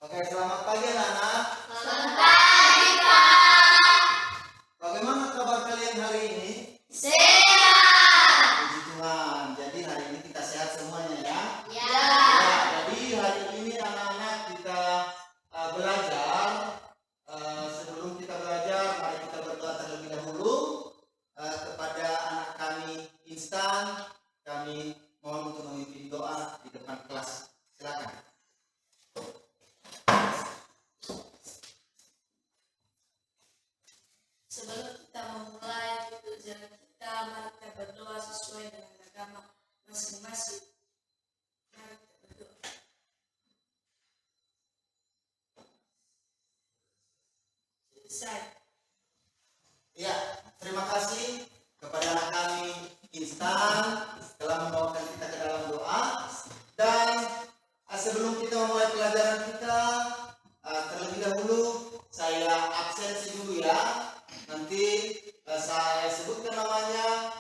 Oke, selamat pagi anak-anak. Selamat pagi, Pak. Bagaimana kabar kalian hari ini? Sehat. Puji Tuhan. Jadi hari ini kita sehat semuanya ya? Ya. Ya, jadi hari ini anak-anak kita belajar. Sebelum kita belajar, mari kita berdoa terlebih dahulu kepada anak kami instan. Kami mohon untuk memimpin doa di depan kelas. Silakan. Sebelum kita memulai pelajaran kita, mari kita berdoa sesuai dengan agama masing-masing. Mari kita berdoa. Selesai. Ya, terima kasih kepada anak kami instan telah membawakan kita ke dalam doa. Dan sebelum kita memulai pelajaran kita, terlebih dahulu saya absensi dulu ya. Nanti saya sebutkan namanya,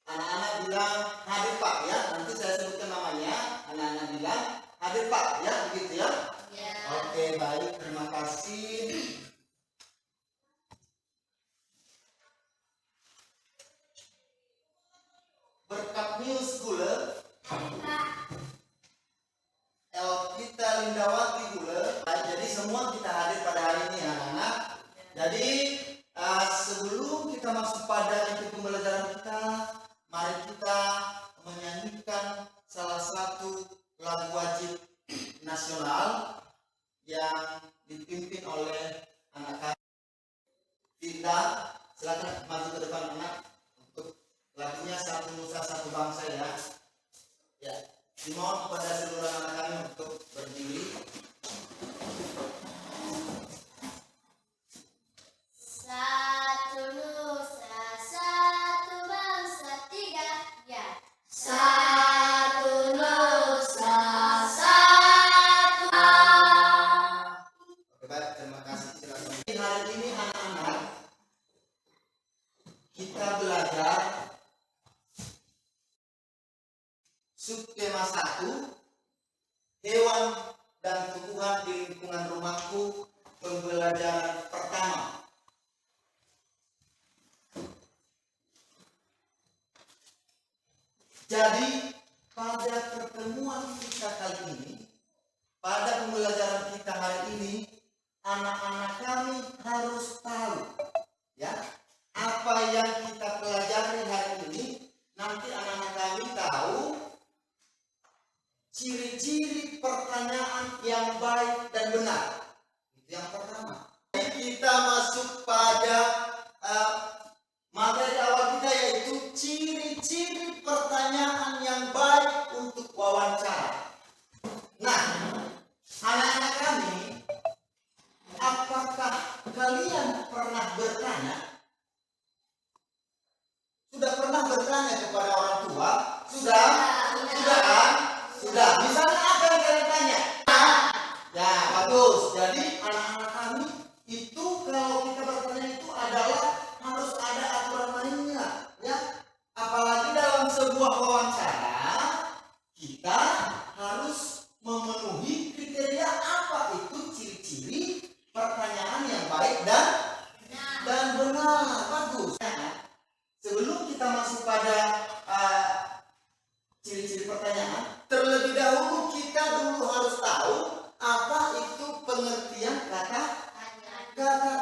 anak-anak bilang hadir Pak ya. Nanti saya sebutkan namanya, anak-anak bilang hadir Pak ya, begitu ya. Ya. Oke, baik, terima kasih. Berkat New School kita Lindawati Gula. Jadi semua kita hadir pada hari ini anak-anak. Jadi sebelum kita masuk pada inti pembelajaran kita, mari kita menyanyikan salah satu lagu wajib nasional yang dipimpin oleh anak kami. Kita silakan maju ke depan anak untuk lagunya Satu Nusa Satu Bangsa ya. Ya, dimohon kepada seluruh anak kami untuk berdiri. Satu nusa, satu bangsa, tiga ya. Satu nusa, satu Oke, baik, terima kasih. Silakan. Hari ini anak-anak kita belajar subtema 1, hewan dan tumbuhan di lingkungan rumahku, pembelajaran pertama. Jadi pada pertemuan kita kali ini, pada pembelajaran kita hari ini, anak-anak kami harus tahu ya, apa yang kita pelajari hari ini. Nanti anak-anak kami tahu ciri-ciri pertanyaan yang baik dan benar. Itu yang pertama. Kita masuk pada materi awal kita, yaitu ciri-ciri pertanyaan yang baik untuk wawancara. Nah, anak-anak kami, apakah kalian pernah bertanya? Sudah pernah bertanya kepada orang tua? Sudah? Sudah kan? Sudah. Misalnya apa yang kalian tanya? Ya, bagus. Jadi anak-anak kami itu kalau kita bertanya itu adalah harus ada aturan mainnya, ya. Apalagi dalam sebuah wawancara, kita harus memenuhi kriteria apa itu ciri-ciri pertanyaan yang baik dan benar. Bagus. Sebelum kita masuk pada ciri-ciri pertanyaan, terlebih dahulu kita dulu harus tahu apa itu pengertian kata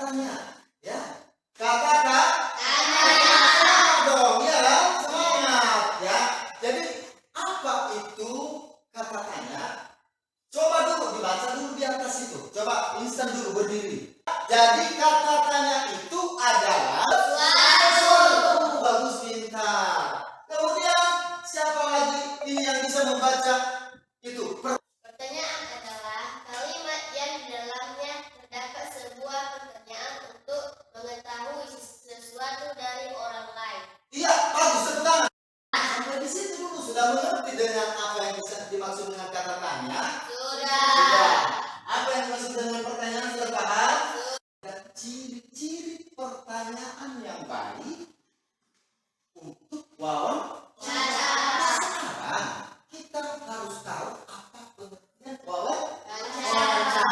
tanya, ya. Kata tanya dong, ya, semangat, ya. Jadi apa itu kata tanya? Coba dulu dibaca dulu di atas itu. Coba instan dulu berdiri. Jadi kata tanya itu adalah bagus, pintar. Kemudian siapa lagi ini yang bisa membaca itu? Pertanyaan adalah kalimat yang di dalamnya terdapat sebuah pertanyaan untuk mengetahui sesuatu dari orang lain. Iya, bagus, tepuk tangan. Sampai di situ dulu sudah mengerti dengan apa yang bisa dimaksud dengan kata tanya? Sudah. Apa yang dimaksud dengan pertanyaan sudah paham? Ciri-ciri pertanyaan yang baik untuk wawancara. Sekarang kita harus tahu apa pengertian wawancara.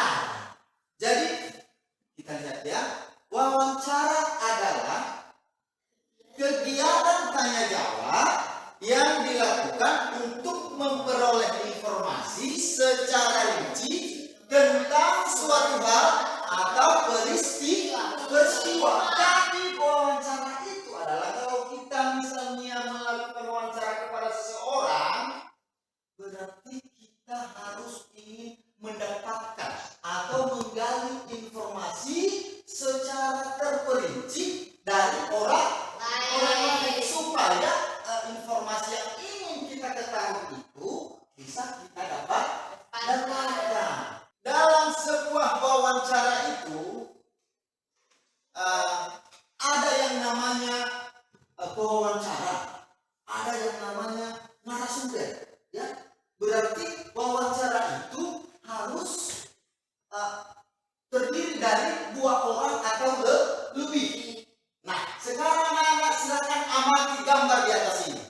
berarti kita harus ingin mendapatkan atau menggali informasi secara terperinci dari orang lain supaya informasi yang ingin kita ketahui itu bisa kita dapatkan. Dalam sebuah wawancara itu ada yang namanya pewawancara, ada yang namanya narasumber, ya. Berarti wawancara itu harus terdiri dari 2 orang atau lebih. Nah, sekarang anak-anak silakan amati gambar di atas ini.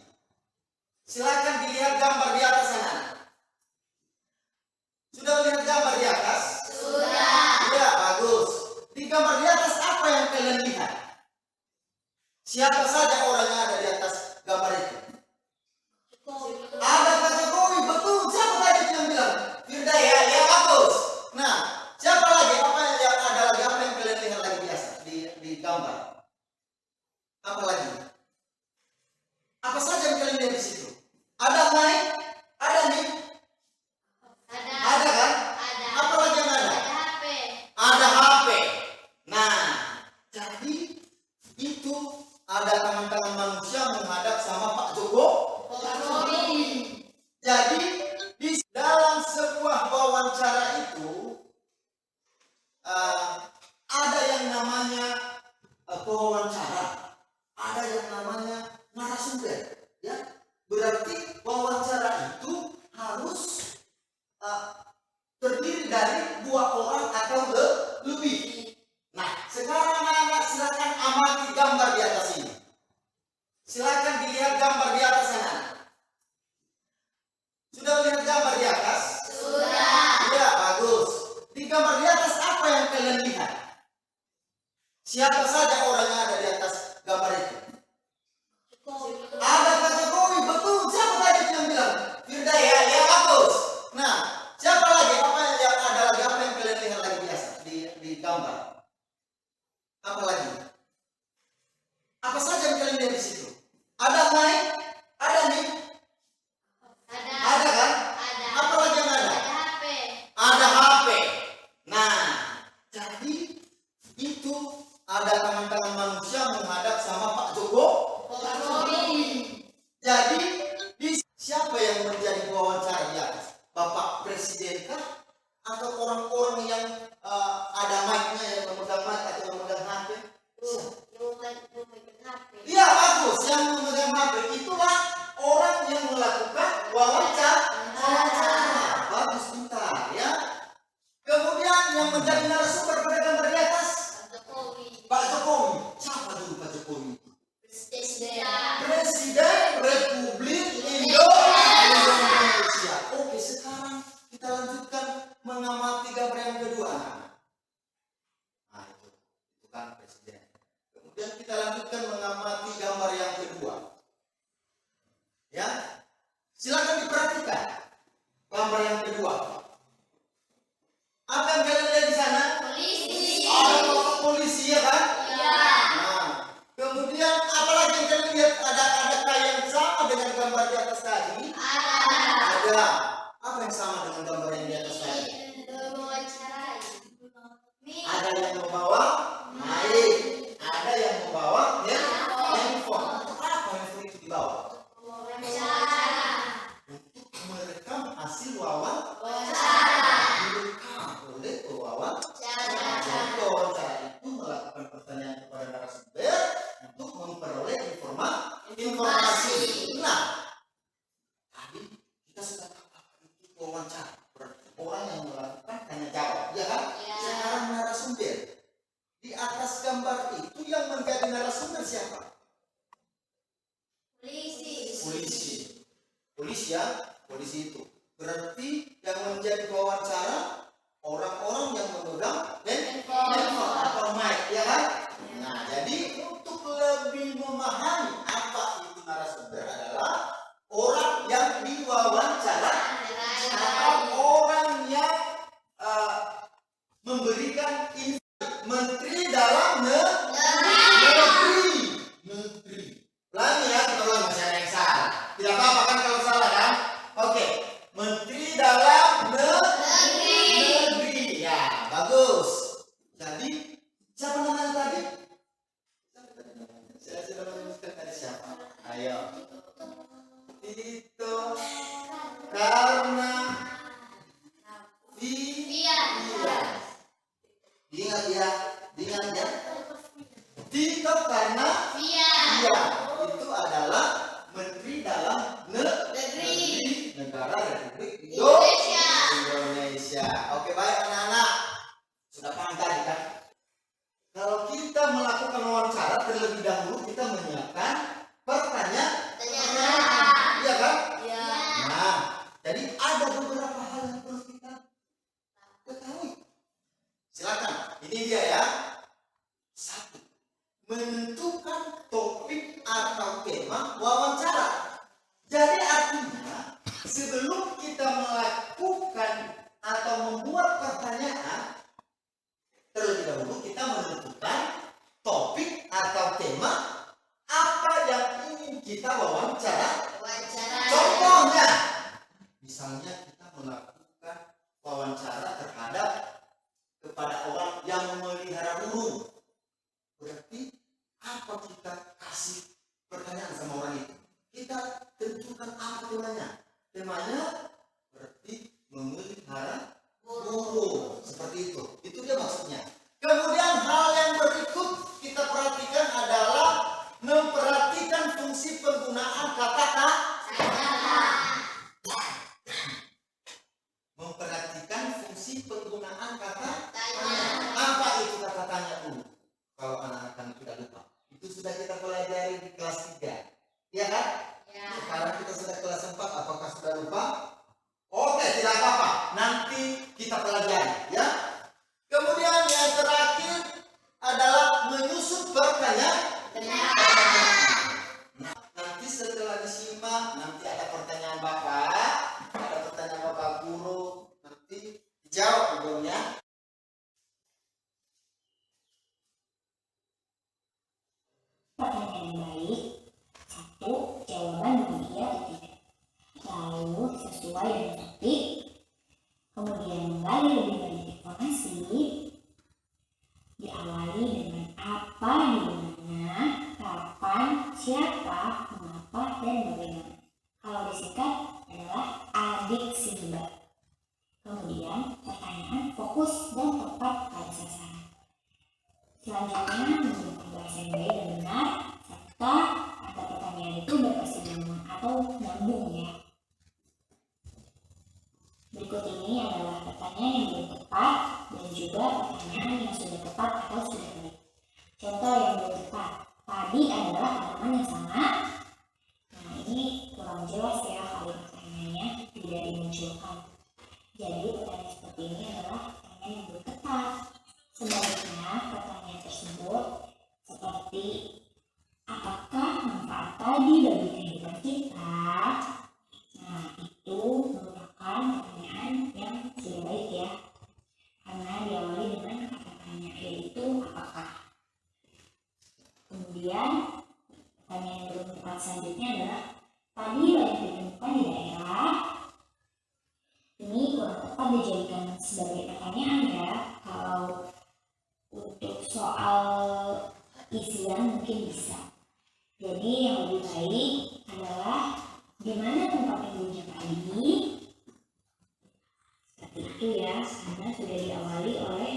Silakan dilihat gambar di atas sana. Sudah lihat gambar di atas? Sudah. Ya, bagus. Di gambar di atas apa yang kalian lihat? Siapa saja orang yang ada di atas gambar itu? Ada Pak Jokowi, betul. Siapa tadi yang bilang? Firda, ya bagus. Nah, siapa lagi? Apa yang ada lagi? Apa yang kalian lihat lagi biasa di gambar? Apa lagi? Apa saja yang kalian lihat di situ? Ada mic? Ada mic? Ada kan? Ada. Apa lagi yang ada? Ada HP. Ada HP. Nah, jadi itu ada tangan-tangan manusia menghadap sama Pak Jokowi. Jadi di dalam sebuah wawancara itu ada yang namanya pewawancara, ada yang namanya narasumber, ya. Berarti wawancara itu harus terdiri dari 2 orang atau lebih. Nah, sekarang anak-anak silakan amati gambar di atas ini. Silakan dilihat gambar di atas sana. Sudah lihat gambar di atas? Sudah. Ya, bagus. Di gambar di atas apa yang kalian lihat? Siapa saja orang yang ada di atas gambar itu? Ada Pak Jokowi, betul. Siapa tadi yang bilang? Firda, ya bagus. Nah, siapa lagi? Apa yang ada lagi? Apa yang kalian lihat lagi biasa di gambar? Apa lagi? Apa saja yang kalian lihat di situ? Ada mic? Ada mic? Ada kan? Ada. Apa lagi yang ada? Ada HP. Ada HP. Nah, jadi itu ada tangan-tangan manusia menghadap sama Pak Jokowi. Jadi siapa yang menjadi wawancara di atas? Bapak Presiden kah? Atau orang-orang yang ada mic-nya, yang memegang mic atau memegang HP? Iya, bagus. Yang memegang HP itulah orang yang melakukan wawancara. Bagus, pintar, ya. Kemudian yang menjadi narasumber pada gambar di atas Pak Jokowi. Siapa dulu Pak Jokowi? Presiden Republik Indonesia. Oke, sekarang kita lanjutkan mengamati gambar yang kedua. Nah, itu kan presiden. Kemudian kita lanjutkan mengamati gambar yang kedua. Ya, silakan diperhatikan gambar yang kedua. Apa yang kalian lihat di sana? Polisi. Ada polisi, ya kan? Iya. Nah, kemudian apa lagi yang kalian lihat? Adakah yang sama dengan gambar di atas tadi? Ada. Apa yang sama dengan gambar yang di atas tadi? Ada yang membawa mic, ada yang membawa handphone. Untuk apa handphone itu dibawa? Untuk merekam hasil direkam oleh pewawancara. Jadi pewawancara itu melakukan pertanyaan kepada narasumber untuk memperoleh informasi. Nah, tadi kita sudah tahu apa itu wawancara. Berarti orang yang melakukan tanya jawab, ya kan? Ya. Sekarang narasumber. Di atas gambar itu yang menjadi narasumber siapa? Polisi, ya. Polisi itu. Berarti yang menjadi wawancara orang-orang yang memegang handphone atau mic, ya kan? Nah, jadi untuk lebih memahami apa itu narasumber adalah orang yang diwawancara atau orang yang memberikan Menteri Dalam Negeri. Ulangi ya, kita ulang, masih ada yang salah. Tidak apa-apa kan kalau salah kan? Oke. Negara Republik Indonesia. Indonesia. Oke, baik anak-anak. Sudah paham tadi kan? Kalau kita melakukan wawancara, terlebih dahulu kita menyiapkan pertanyaan. Iya kan? Ya. Nah, jadi ada beberapa hal yang perlu kita ketahui. Silakan. Ini dia ya. Satu, menentukan topik atau tema wawancara. Jadi artinya sebelum kita melakukan atau membuat pertanyaan, terlebih dahulu kita menentukan topik atau tema apa yang ingin kita wawancara. Contohnya, misalnya kita melakukan wawancara terhadap kepada orang yang memelihara burung. Berarti apa kita kasih pertanyaan sama orang itu? Kita tentukan apa temanya. Temanya berarti memelihara burung. Seperti itu. Itu dia maksudnya. Kemudian hal yang berikut kita perhatikan adalah memperhatikan fungsi penggunaan kata-kata. Memperhatikan fungsi penggunaan kata. Apa itu kata tanya dulu? Kalau anak-anak kami sudah lupa, itu sudah kita pelajari di kelas 3, ya kan? Ya. Sekarang kita sudah kelas 4, apakah sudah lupa? Oke, tidak apa-apa, nanti kita pelajari, ya. Kemudian yang terakhir adalah menyusun pertanyaan. Nah, nanti setelah disimak, nanti ada pertanyaan Bapak guru, nanti dijawab gurunya. Pertanyaan yang baik, satu, jawaban dengan iya atau tidak. Lalu sesuai dengan topik, kemudian menggali lebih banyak informasi, diawali dengan apa, di mana, kapan, siapa, mengapa, dan bagaimana. Kalau disingkat adalah adik Simba. Kemudian pertanyaan fokus dan tepat pada sasaran. Selanjutnya menggunakan bahasa yang baik dan benar, serta agar pertanyaan itu berkesinambungan atau nyambung ya. Berikut ini adalah pertanyaan yang belum tepat dan juga pertanyaan yang sudah tepat atau sudah baik. Contoh yang belum tepat, tadi adalah tanaman yang sama. Nah, ini kurang jelas ya kalimat pertanyaannya, tidak dimunculkan. Jadi pertanyaan seperti ini adalah pertanyaan yang belum tepat. Sebaliknya pertanyaan tersebut seperti apakah manfaat tadi bagi kehidupan kita? Nah, itu merupakan pertanyaan yang sudah baik ya, karena diawali dengan kata tanya, yaitu apakah. Kemudian pertanyaan yang belum tepat selanjutnya adalah tadi banyak ditemukan di daerah. Ini kurang tepat dijadikan sebagai pertanyaan ya. Kalau untuk soal isian mungkin bisa. Jadi yang lebih baik adalah di mana tempat tinggalnya tadi. Seperti itu ya, karena sudah diawali oleh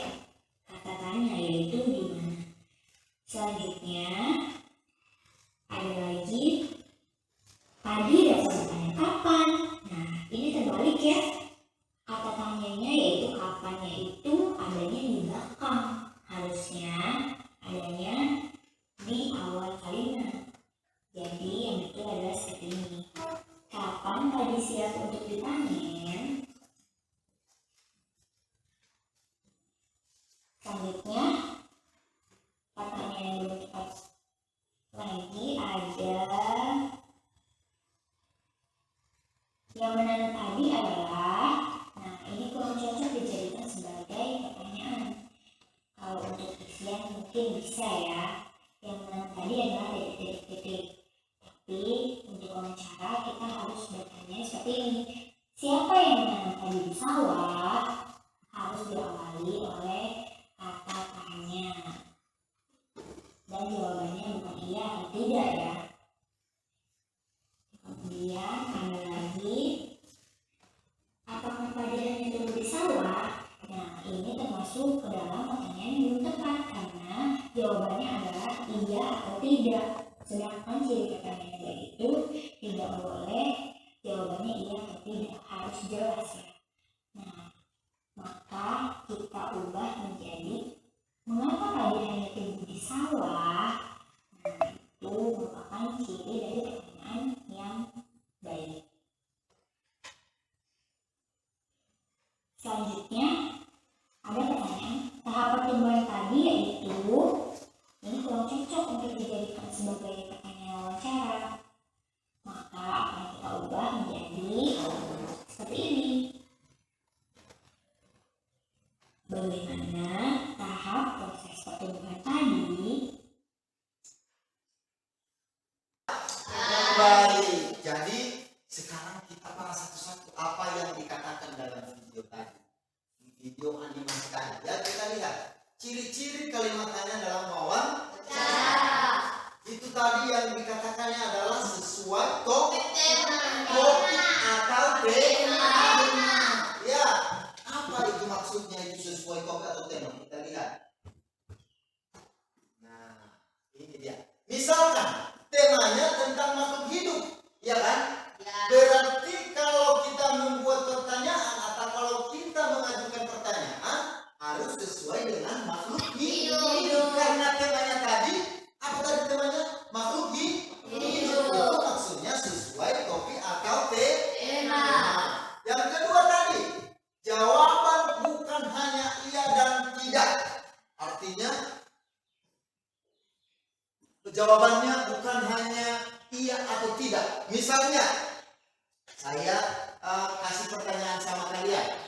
kata tanya, yaitu di mana. Selanjutnya ada lagi tadi dapat bertanya kapan. Nah, ini terbalik ya. Kata tanyanya yaitu kapannya itu adanya di belakang. Harusnya adanya di awal kalimat. Jadi yang betul adalah seperti ini. Kapan padi siap untuk dipanen? Selanjutnya pertanyaan yang belum tepat lagi ada yang menanam padi adalah. Nah, ini kurang cocok dijadikan sebagai pertanyaan. Kalau untuk isian mungkin bisa ya. Yang menanam tadi adalah titik-titik. Tapi untuk wawancara kita harus bertanya seperti ini. Siapa yang menanam tadi di sawah? Harus diawali oleh kata tanya. Dan jawabannya bukan iya atau tidak ya. Kemudian ada lagi, apakah padi hanya tumbuh di sawah? Nah, ini termasuk ke dalam pertanyaan yang belum tepat karena jawabannya adalah iya atau tidak. Sedangkan ciri pertanyaan itu tidak boleh jawabannya iya atau tidak, harus jelas ya. Nah, maka kita ubah menjadi mengapa padi hanya tumbuh di sawah. Nah, itu merupakan ciri dari pertanyaan yang baik. Selanjutnya ada pertanyaan tahap pertumbuhan padi, yaitu ini kurang cocok untuk dijadikan sebagai pertanyaan wawancara. Maka akan kita ubah menjadi seperti ini. Bagaimana tahap proses pertumbuhan padi? Baik, jadi sekarang kita bahas satu-satu apa yang dikatakan dalam video tadi, video animasi tadi. Ya, kita lihat ciri-ciri kalimatnya dalam wawancara. Itu tadi yang dikatakannya adalah sesuai topik atau tema. Ya, apa itu maksudnya itu sesuai topik atau tema? Kita lihat. Nah, ini dia. Misalkan temanya tentang makhluk hidup, ya kan? Berarti kalau kita membuat pertanyaan atau kalau kita mengajukan pertanyaan harus sesuai dengan makhluk hidup. Karena temanya tadi, apa tadi temanya? Makhluk hidup. Itu maksudnya sesuai topik atau tema. Yang kedua tadi, jawaban bukan hanya iya dan tidak. Artinya jawabannya bukan hanya iya atau tidak. Misalnya, saya kasih pertanyaan sama kalian.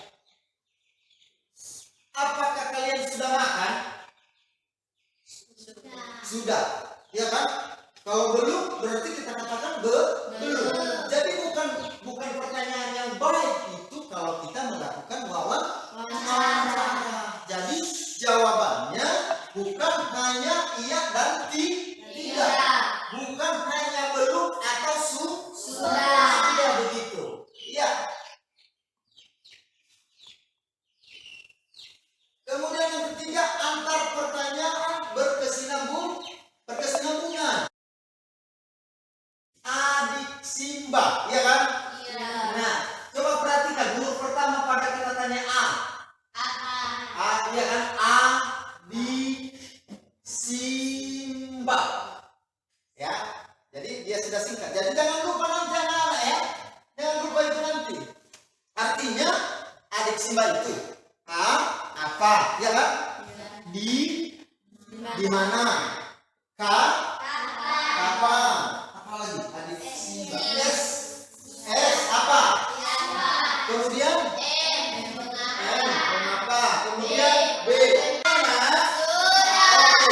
Apakah kalian sudah makan? Sudah, ya kan? Kalau belum, berarti kita katakan belum. Jadi bukan pertanyaan yang baik itu kalau kita melakukan wawancara. Jadi jawabannya bukan hanya iya dan tidak. Bukan hanya belum atau sudah. Iya begitu. Iya. Kemudian yang ketiga, antar pertanyaan berkesinambungan. Adik simbah, ya kan? Iya. Nah, coba perhatikan huruf pertama pada kita tanya A. Ya kan? Adik simbah. Ya, jadi dia sudah singkat. Jadi jangan lupa nanti anak-anak ya. Jangan lupa itu nanti. Artinya adik simbah itu apa? Ya kan? Di mana? Kapan? Apa lagi? Adik simbah. Yes. S apa? Kemudian mengapa? Kemudian B. Oke,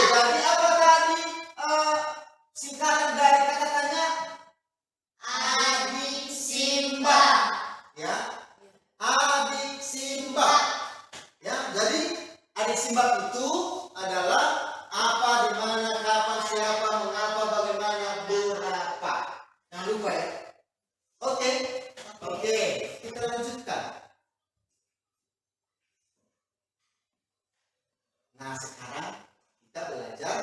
jadi apa tadi singkatan dari kata-katanya? Adik simbah. Ya. Adik simbah. Ya, jadi adik simbah itu adalah apa, di mana, kapan, siapa, mengapa, bagaimana, berapa. Jangan lupa ya. Oke, kita lanjutkan. Nah, sekarang kita belajar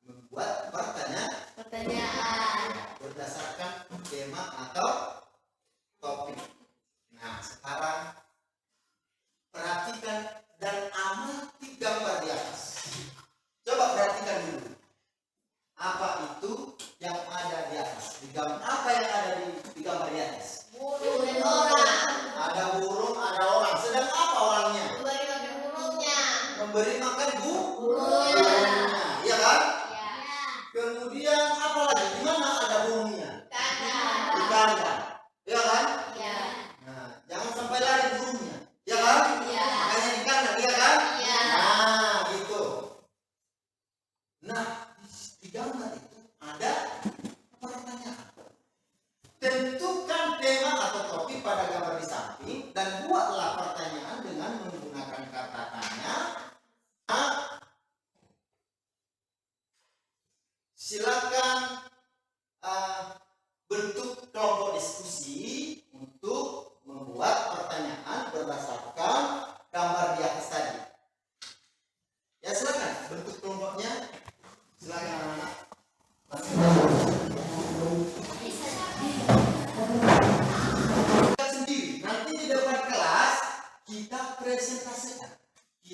membuat pertanyaan berdasarkan tema atau topik. Nah, sekarang perhatikan dan amati gambar di atas. Coba perhatikan dulu. Apa itu yang ada di atas? Apa yang ada di gambar di atas? Burung orang. Ada burung.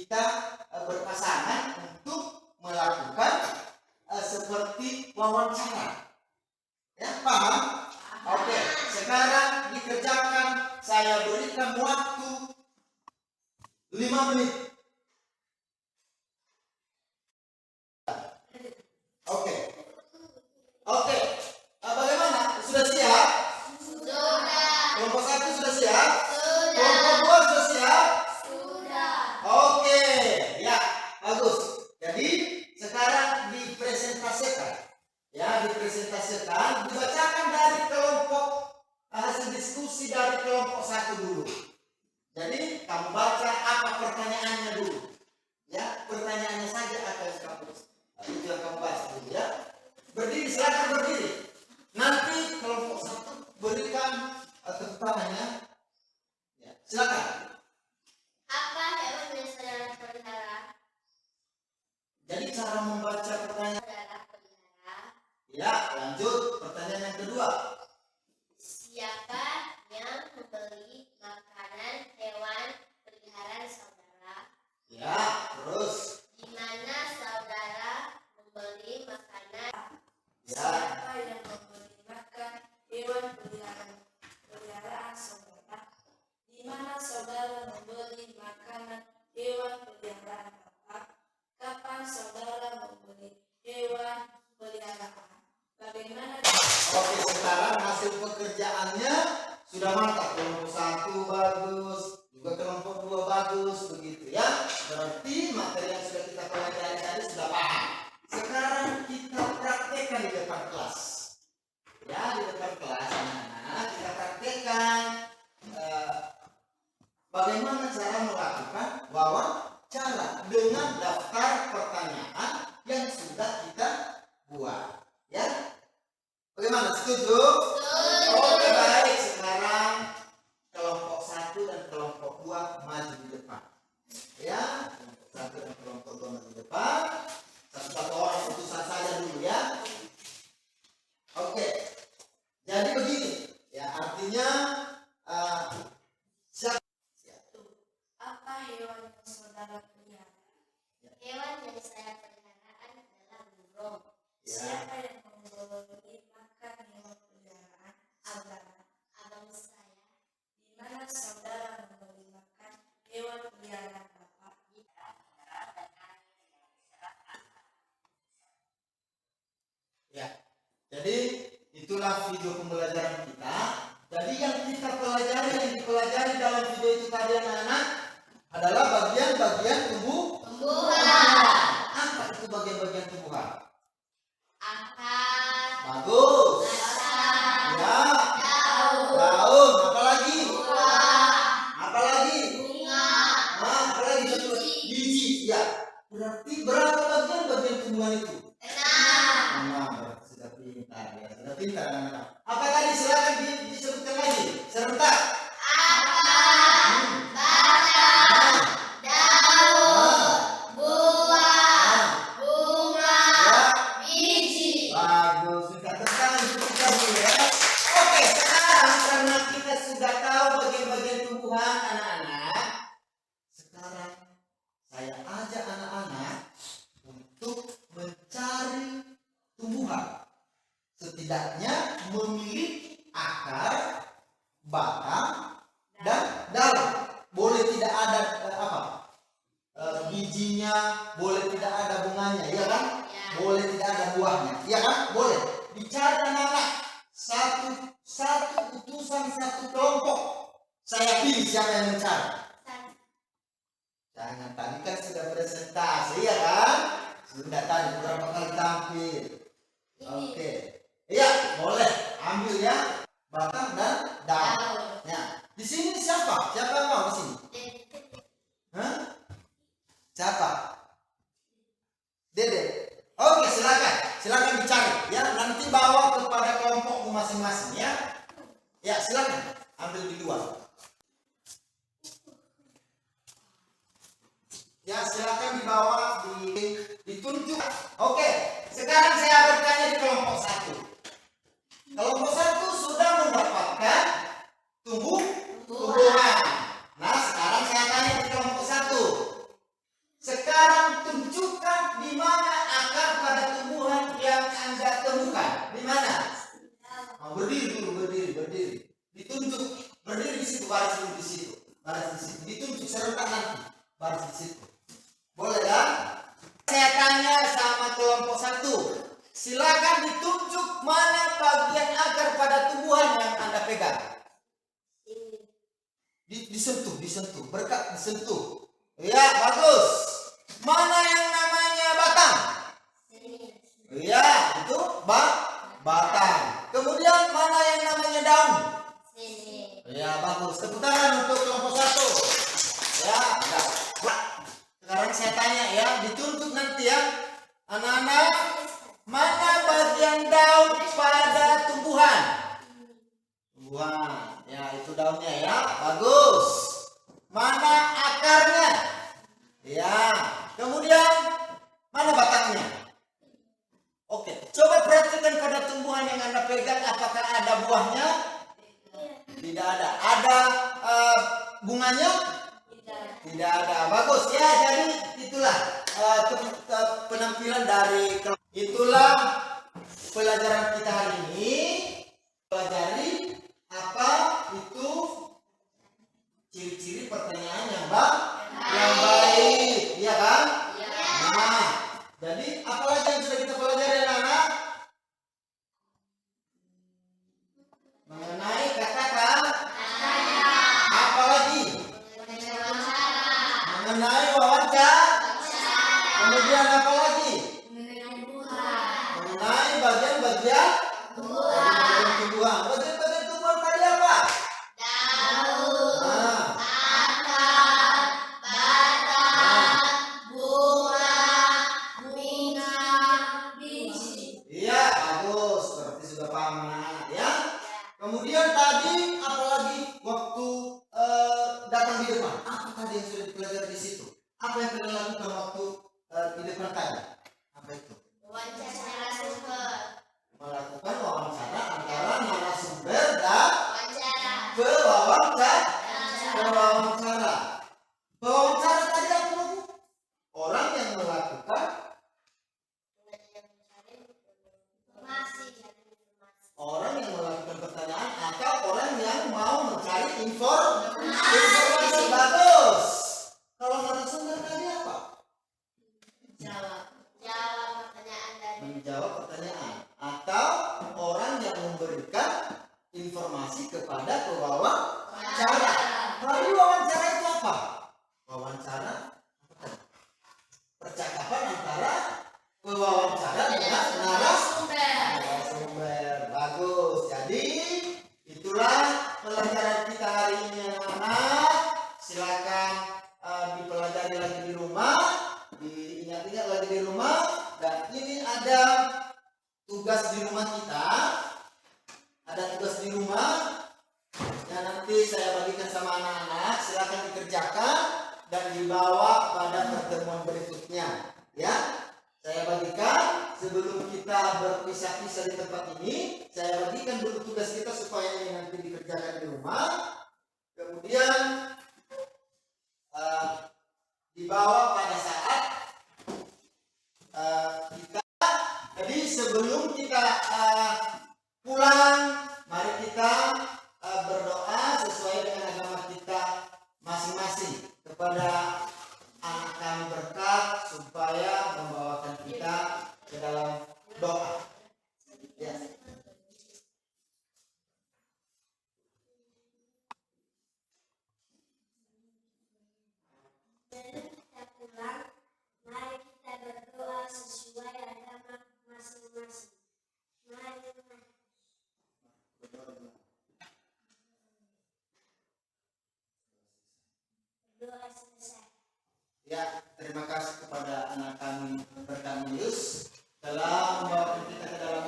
kita berpasangan untuk melakukan seperti wawancara. Ya, paham? Oke, sekarang dikerjakan. Saya berikan waktu 5 menit. Oke. Oke. Bagaimana? Sudah siap? Sudah. Kelompok 1 sudah siap? Sudah. Kelompok 2 sudah siap? Sudah. Oke. Ya, bagus. Jadi, sekarang dipresentasikan. Ya, dipresentasikan, dibacakan dari kelompok hasil diskusi dari kelompok 1 dulu. Jadi, kamu baca apa pertanyaannya dulu. Ya, pertanyaannya saja akan kamu. Itu yang kamu baca dulu ya. Berdiri, silakan berdiri. Nanti kelompok 1 berikan tepuk tangannya. Ya, silakan. Apa hewan yang saudara pelihara? Jadi cara membaca pertanyaan. Saudara pelihara. Ya, lanjut pertanyaan yang kedua. Siapa yang membeli makanan hewan peliharaan saudara? Ya, terus. Di mana saudara membeli makanan? Ya, Siapa yang memberi makan hewan peliharaan saudara? Di mana saudara membeli makanan hewan peliharaan Bapak? Kapan saudara membeli hewan peliharaan? Bagaimana? oke, sekarang hasil pekerjaannya sudah mantap. Kelompok 1 bagus, juga kelompok 2 bagus, begitu ya. Berarti materi yang sudah kita pelajari tadi sudah paham. Sekarang kita praktekkan di depan kelas. Ya, di depan kelas anak-anak kita praktekkan bagaimana cara melakukan wawancara dengan daftar pertanyaan yang sudah kita buat. Ya, bagaimana? Setuju? Oke, baik. Sekarang kelompok 1 dan kelompok 2 maju di depan. Ya, kelompok 1 dan kelompok 2 maju di depan. Satu-satu orang utusan saja dulu ya. Oke. Jadi begini, ya artinya siapa? Apa hewan yang saudara pelihara? Hewan yang saya pelihara adalah burung. Ya, Siapa yang memberi makan hewan peliharaan saudara? Abang saya. Di mana saudara memberi makan hewan peliharaan Bapak? ya. Jadi itulah video pembelajaran kita. Jadi yang kita pelajari, yang dipelajari dalam video itu tadi anak-anak adalah bagian-bagian Tumbuhan. Apa itu bagian-bagian tumbuhan? Akar. Bagus. Batang. Ya, Daun. daun. Apa lagi? Buah. Apa lagi? Bunga. Apa lagi? Satu lagi. Biji. Ya. Berarti berapa bagian-bagian tumbuhan itu? 6. Nah, berarti sudah pintar ya. Sudah pintar anak-anak. Apa tadi? Silakan disebutkan lagi. Sebentar. Akar. Batang. Daun. Buah. Bunga. Biji. Bagus. Minta tentang itu kita dulu ya. Oke, sekarang karena kita sudah tahu bagian-bagian tumbuhan anak-anak, sekarang saya ajak anak-anak untuk mencari tumbuhan. Setidaknya memiliki akar, batang, dan daun. Boleh tidak ada bijinya, boleh tidak ada bunganya, ya kan? Ya. Boleh tidak ada buahnya, ya kan? Boleh. Bicara anak-anak satu utusan satu kelompok. Saya pilih siapa yang mencari. Jangan, tadi kan sudah presentasi ya kan? Sudah tadi beberapa kali tampil. Oke. Iya, boleh. Ambil ya batang dan daun. Daun. Ya. Di sini siapa? Siapa yang mau di sini? Hah? Siapa? Dede. Oke, silakan. Silakan dicari ya. Nanti bawa kepada kelompokmu masing-masing ya. Ya, silakan. Ambil di luar. Ya, silakan dibawa ditunjuk. Oke, sekarang saya bertanya di kelompok 1. Kelompok 1 sudah mendapatkan tumbuhan. Nah, sekarang baris dulu di situ. Baris di situ. Ditunjuk serentak nanti. Baris di situ. Boleh kan? Saya tanya sama kelompok 1. Silakan ditunjuk mana bagian akar pada tumbuhan yang Anda pegang. Disentuh. Berkat disentuh. Ya, bagus. Mana yang namanya batang? Ya, itu batang. Kemudian mana yang namanya daun? Ya, bagus. Tepuk tangan untuk kelompok 1. Ya, udah. Sekarang saya tanya ya, dituntut nanti ya, anak-anak, mana bagian daun pada tumbuhan? Tumbuhan, ya itu daunnya ya, bagus. Mana akarnya? Ya, kemudian mana batangnya? Oke, coba perhatikan pada tumbuhan yang Anda pegang, apakah ada buahnya? Tidak ada. Ada bunganya? Tidak ada. Bagus ya. Jadi itulah penampilan dari itulah pelajaran kita hari ini. Pelajari apa itu ciri-ciri pertanyaan yang baik, ya kan? Nah, jadi apa lagi yang sudah kita pelajari anak-anak? Mengenai kata-kata. Apa lagi? Mengenai wawancara. Kemudian apa lagi? Mengenai bagian-bagian tumbuhan. Bagian-bagian tumbuhan tadi apa? Daun, Nah, akar, batang, bunga, biji. iya bagus. Berarti sudah paham anak-anak ya. Kemudian tadi apa lagi? Waktu datang di depan. Apa tadi yang sudah dipelajari di situ? Apa yang kalian lakukan waktu di depan tadi? Apa itu? Wawancara sumber. Melakukan wawancara antara narasumber dan Wawancara. pewawancara. Pewawancara tadi apa lagi? Orang yang melakukan, orang yang melakukan pertanyaan atau orang yang mau mencari informasi. Bagus. Kalau narasumber tadi apa? Jawab pertanyaan dari Menjawab pertanyaan atau orang yang memberikan informasi kepada pewawancara. Tadi wawancara itu apa? Wawancara percakapan antara pewawancara dengan narasumber. Bagus. Jadi itulah pelajaran kita hari ini anak-anak. Silakan dipelajari lagi di rumah, diingat-ingat lagi di rumah. Dan ini ada tugas di rumah kita. Ada tugas di rumah yang nanti saya bagikan sama anak-anak. Silakan dikerjakan dan dibawa pada pertemuan berikutnya. Ya, saya bagikan sebelum kita berpisah-pisah di tempat ini. Saya bagikan dulu tugas kita supaya ini nanti dikerjakan di rumah. Kemudian dibawa pada saat kita. Jadi sebelum kita pulang, mari kita berdoa sesuai dengan agama kita masing-masing kepada anak kami berkat supaya membawakan kita ke dalam doa. Ya. kita pulang, mari kita berdoa sesuai agama masing-masing. Mari. Doa selesai. Ya, terima kasih kepada anak kami Berkamius telah membawa kita ke dalam